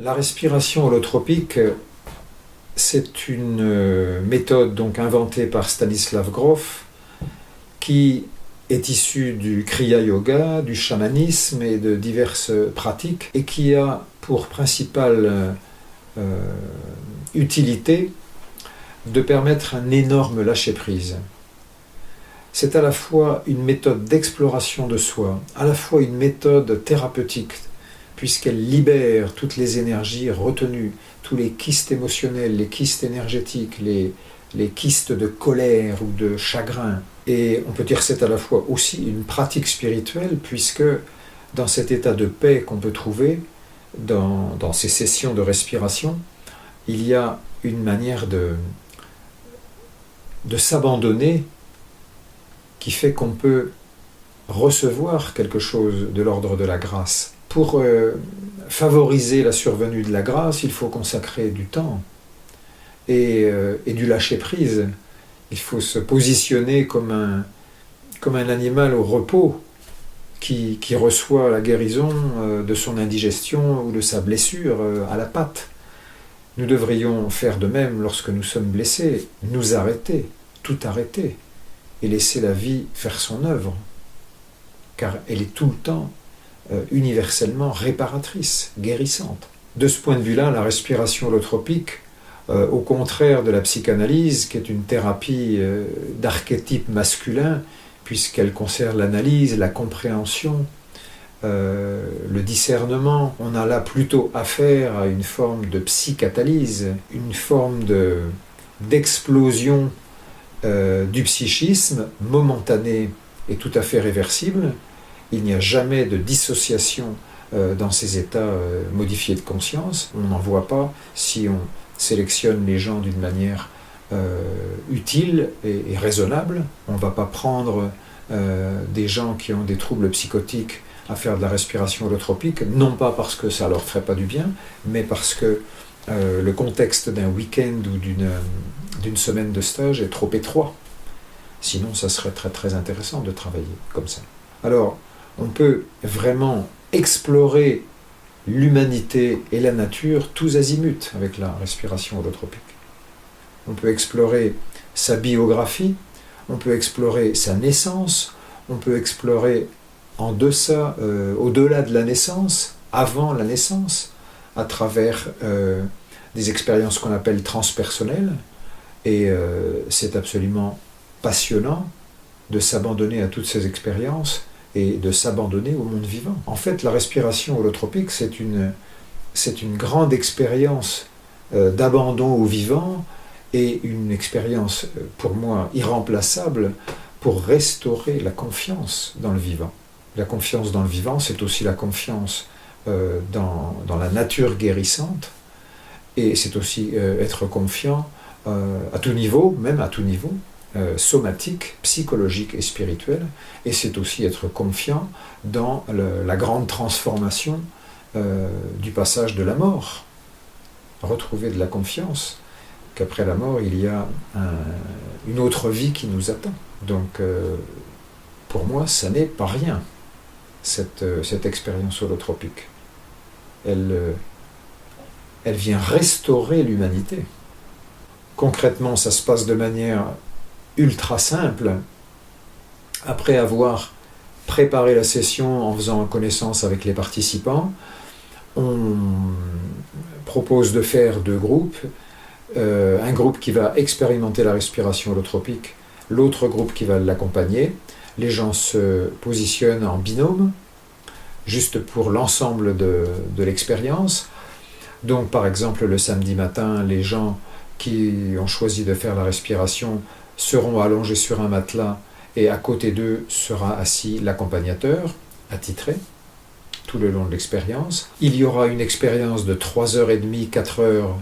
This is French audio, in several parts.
La respiration holotropique, c'est une méthode donc inventée par Stanislav Grof qui est issue du Kriya Yoga, du chamanisme et de diverses pratiques et qui a pour principale utilité de permettre un énorme lâcher-prise. C'est à la fois une méthode d'exploration de soi, à la fois une méthode thérapeutique, puisqu'elle libère toutes les énergies retenues, tous les kystes émotionnels, les kystes énergétiques, les kystes de colère ou de chagrin. Et on peut dire que c'est à la fois aussi une pratique spirituelle, puisque dans cet état de paix qu'on peut trouver, dans ces sessions de respiration, il y a une manière de s'abandonner qui fait qu'on peut recevoir quelque chose de l'ordre de la grâce. Pour favoriser la survenue de la grâce, il faut consacrer du temps et du lâcher-prise. Il faut se positionner comme un animal au repos qui reçoit la guérison de son indigestion ou de sa blessure à la patte. Nous devrions faire de même lorsque nous sommes blessés, nous arrêter, tout arrêter, et laisser la vie faire son œuvre, car elle est tout le temps universellement réparatrice, guérissante. De ce point de vue-là, la respiration holotropique, au contraire de la psychanalyse, qui est une thérapie d'archétype masculin, puisqu'elle concerne l'analyse, la compréhension, le discernement, on a là plutôt affaire à une forme de psychanalyse, une forme d'explosion du psychisme, momentanée et tout à fait réversible. Il n'y a jamais de dissociation dans ces états modifiés de conscience. On n'en voit pas si on sélectionne les gens d'une manière utile et raisonnable. On ne va pas prendre des gens qui ont des troubles psychotiques à faire de la respiration holotropique, non pas parce que ça ne leur ferait pas du bien, mais parce que le contexte d'un week-end ou d'une semaine de stage est trop étroit. Sinon, ça serait très très intéressant de travailler comme ça. Alors, on peut vraiment explorer l'humanité et la nature tous azimuts avec la respiration holotropique. On peut explorer sa biographie, on peut explorer sa naissance, on peut explorer en deçà, au-delà de la naissance, avant la naissance, à travers des expériences qu'on appelle transpersonnelles, et c'est absolument passionnant de s'abandonner à toutes ces expériences et de s'abandonner au monde vivant. En fait, la respiration holotropique, c'est une grande expérience d'abandon au vivant et une expérience, pour moi, irremplaçable pour restaurer la confiance dans le vivant. La confiance dans le vivant, c'est aussi la confiance dans la nature guérissante, et c'est aussi être confiant à tout niveau, même à tout niveau, somatique, psychologique et spirituel, et c'est aussi être confiant dans la grande transformation du passage de la mort. Retrouver de la confiance qu'après la mort, il y a une autre vie qui nous attend. Donc, pour moi, ça n'est pas rien, cette expérience holotropique. Elle vient restaurer l'humanité. Concrètement, ça se passe de manière ultra simple. Après avoir préparé la session en faisant connaissance avec les participants, on propose de faire 2 groupes. Un groupe qui va expérimenter la respiration holotropique, l'autre groupe qui va l'accompagner. Les gens se positionnent en binôme, juste pour l'ensemble de l'expérience. Donc, par exemple, le samedi matin, les gens qui ont choisi de faire la respiration seront allongés sur un matelas et à côté d'eux sera assis l'accompagnateur, attitré, tout le long de l'expérience. Il y aura une expérience de 3h30, 4 heures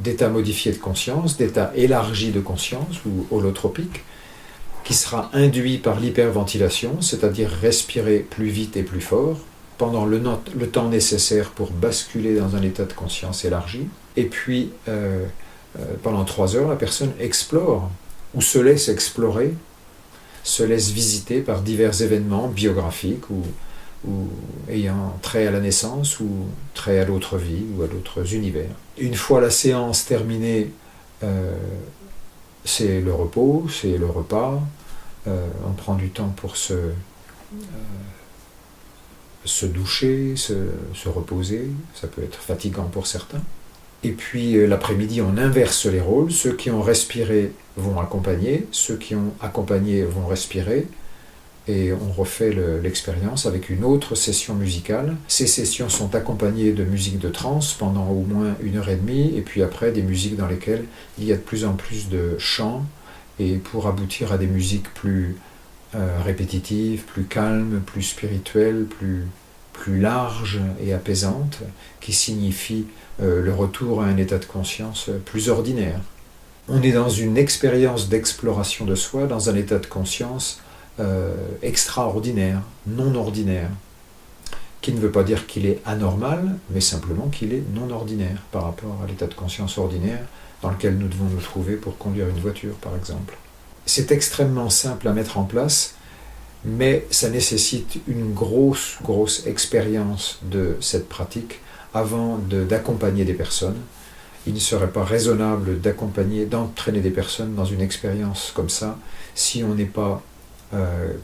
d'état modifié de conscience, d'état élargi de conscience ou holotropique, qui sera induit par l'hyperventilation, c'est-à-dire respirer plus vite et plus fort, pendant le temps nécessaire pour basculer dans un état de conscience élargi. Et puis, pendant 3 heures, la personne explore, ou se laisse explorer, se laisse visiter par divers événements biographiques ou ou ayant trait à la naissance ou trait à l'autre vie ou à d'autres univers. Une fois la séance terminée, c'est le repos, c'est le repas. On prend du temps pour se doucher, se reposer. Ça peut être fatigant pour certains. Et puis l'après-midi, on inverse les rôles. Ceux qui ont respiré vont accompagner, ceux qui ont accompagné vont respirer. Et on refait l'expérience avec une autre session musicale. Ces sessions sont accompagnées de musique de trance pendant au moins 1h30, et puis après des musiques dans lesquelles il y a de plus en plus de chants, et pour aboutir à des musiques plus répétitives, plus calmes, plus spirituelles, plus larges et apaisantes, qui signifient le retour à un état de conscience plus ordinaire. On est dans une expérience d'exploration de soi, dans un état de conscience extraordinaire, non ordinaire, qui ne veut pas dire qu'il est anormal, mais simplement qu'il est non ordinaire par rapport à l'état de conscience ordinaire dans lequel nous devons nous trouver pour conduire une voiture, par exemple. C'est extrêmement simple à mettre en place, mais ça nécessite une grosse expérience de cette pratique avant d'accompagner des personnes. Il ne serait pas raisonnable d'entraîner des personnes dans une expérience comme ça si on n'est pas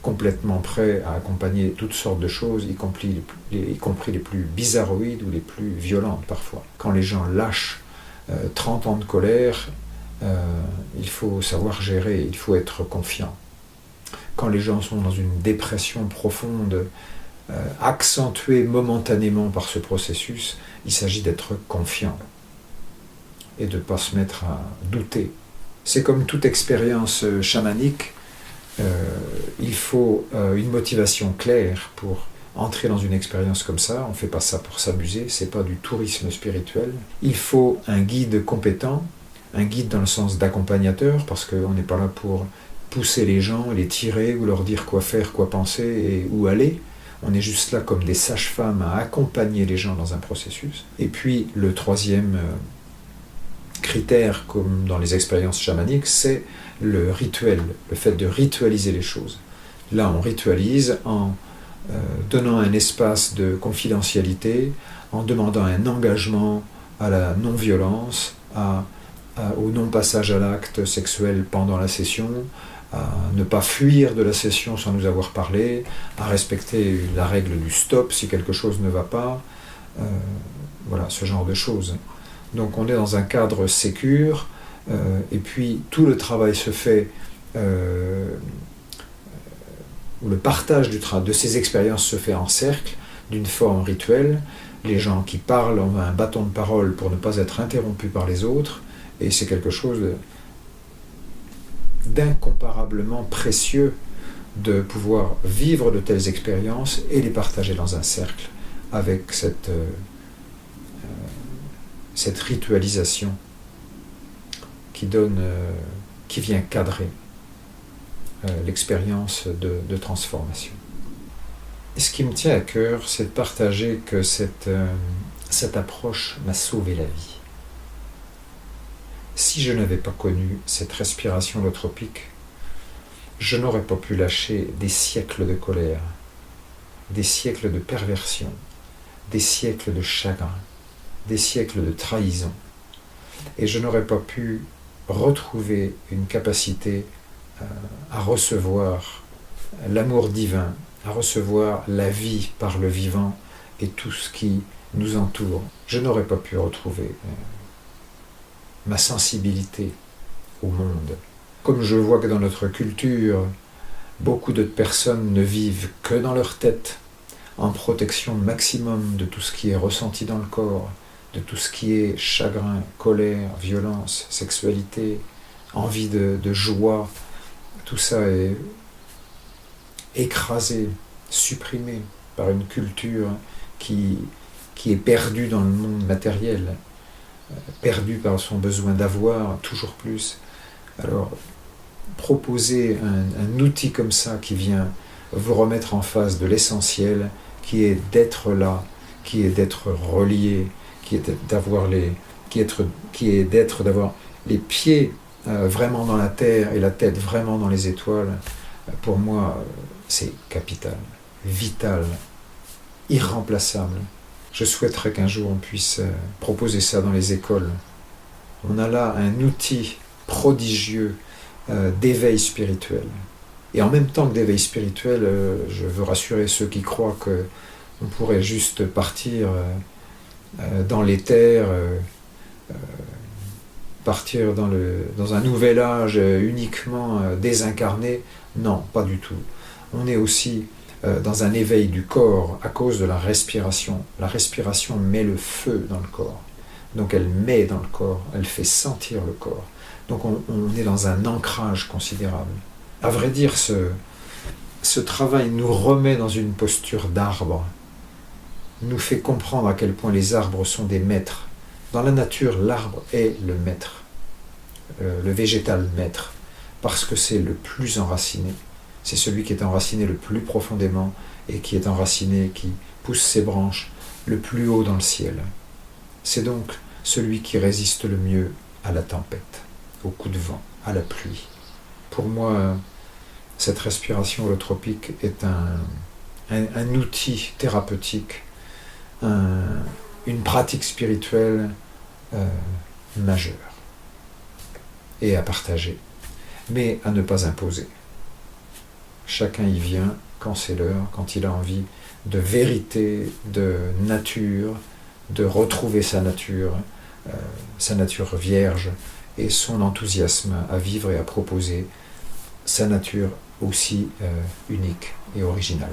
complètement prêt à accompagner toutes sortes de choses, y compris les plus bizarroïdes ou les plus violentes parfois. Quand les gens lâchent 30 ans de colère, il faut savoir gérer, il faut être confiant. Quand les gens sont dans une dépression profonde, accentuée momentanément par ce processus, il s'agit d'être confiant et de ne pas se mettre à douter. C'est comme toute expérience chamanique, il faut une motivation claire pour entrer dans une expérience comme ça. On ne fait pas ça pour s'amuser, ce n'est pas du tourisme spirituel. Il faut un guide compétent, un guide dans le sens d'accompagnateur, parce qu'on n'est pas là pour pousser les gens, les tirer ou leur dire quoi faire, quoi penser et où aller. On est juste là comme des sages-femmes à accompagner les gens dans un processus. Et puis le troisième critère, comme dans les expériences chamaniques, c'est le rituel, le fait de ritualiser les choses. Là, on ritualise en donnant un espace de confidentialité, en demandant un engagement à la non-violence, au non-passage à l'acte sexuel pendant la session, à ne pas fuir de la session sans nous avoir parlé, à respecter la règle du stop si quelque chose ne va pas, voilà, ce genre de choses. Donc on est dans un cadre sécure, et puis tout le travail se fait, où le partage de ces expériences se fait en cercle, d'une forme rituelle. Les gens qui parlent ont un bâton de parole pour ne pas être interrompus par les autres, et c'est quelque chose d'incomparablement précieux de pouvoir vivre de telles expériences et les partager dans un cercle avec cette ritualisation qui vient cadrer l'expérience de transformation. Et ce qui me tient à cœur, c'est de partager que cette approche m'a sauvé la vie. Si je n'avais pas connu cette respiration holotropique, je n'aurais pas pu lâcher des siècles de colère, des siècles de perversion, des siècles de chagrin, des siècles de trahison. Et je n'aurais pas pu retrouver une capacité à recevoir l'amour divin, à recevoir la vie par le vivant et tout ce qui nous entoure. Je n'aurais pas pu retrouver ma sensibilité au monde. Comme je vois que dans notre culture, beaucoup de personnes ne vivent que dans leur tête, en protection maximum de tout ce qui est ressenti dans le corps, de tout ce qui est chagrin, colère, violence, sexualité, envie de joie. Tout ça est écrasé, supprimé par une culture qui est perdue dans le monde matériel, perdue par son besoin d'avoir toujours plus. Alors, proposer un outil comme ça qui vient vous remettre en face de l'essentiel, qui est d'être là, qui est d'être relié, qui est d'avoir les pieds vraiment dans la terre et la tête vraiment dans les étoiles. Pour moi, c'est capital, vital irremplaçable. Je souhaiterais qu'un jour on puisse proposer ça dans les écoles. On a là un outil prodigieux d'éveil spirituel. Et en même temps que d'éveil spirituel, je veux rassurer ceux qui croient qu'on pourrait juste partir dans l'éther, partir dans un nouvel âge uniquement désincarné. Non, pas du tout. On est aussi dans un éveil du corps à cause de la respiration. La respiration met le feu dans le corps. Donc elle met dans le corps, elle fait sentir le corps. Donc on est dans un ancrage considérable. À vrai dire, ce travail nous remet dans une posture d'arbre, nous fait comprendre à quel point les arbres sont des maîtres. Dans la nature, l'arbre est le maître, le végétal maître, parce que c'est le plus enraciné. C'est celui qui est enraciné le plus profondément et qui est enraciné, qui pousse ses branches le plus haut dans le ciel. C'est donc celui qui résiste le mieux à la tempête, au coup de vent, à la pluie. Pour moi, cette respiration holotropique est un outil thérapeutique, une pratique spirituelle majeure et à partager, mais à ne pas imposer. Chacun y vient quand c'est l'heure, quand il a envie de vérité, de nature, de retrouver sa nature vierge et son enthousiasme à vivre et à proposer sa nature aussi unique et originale.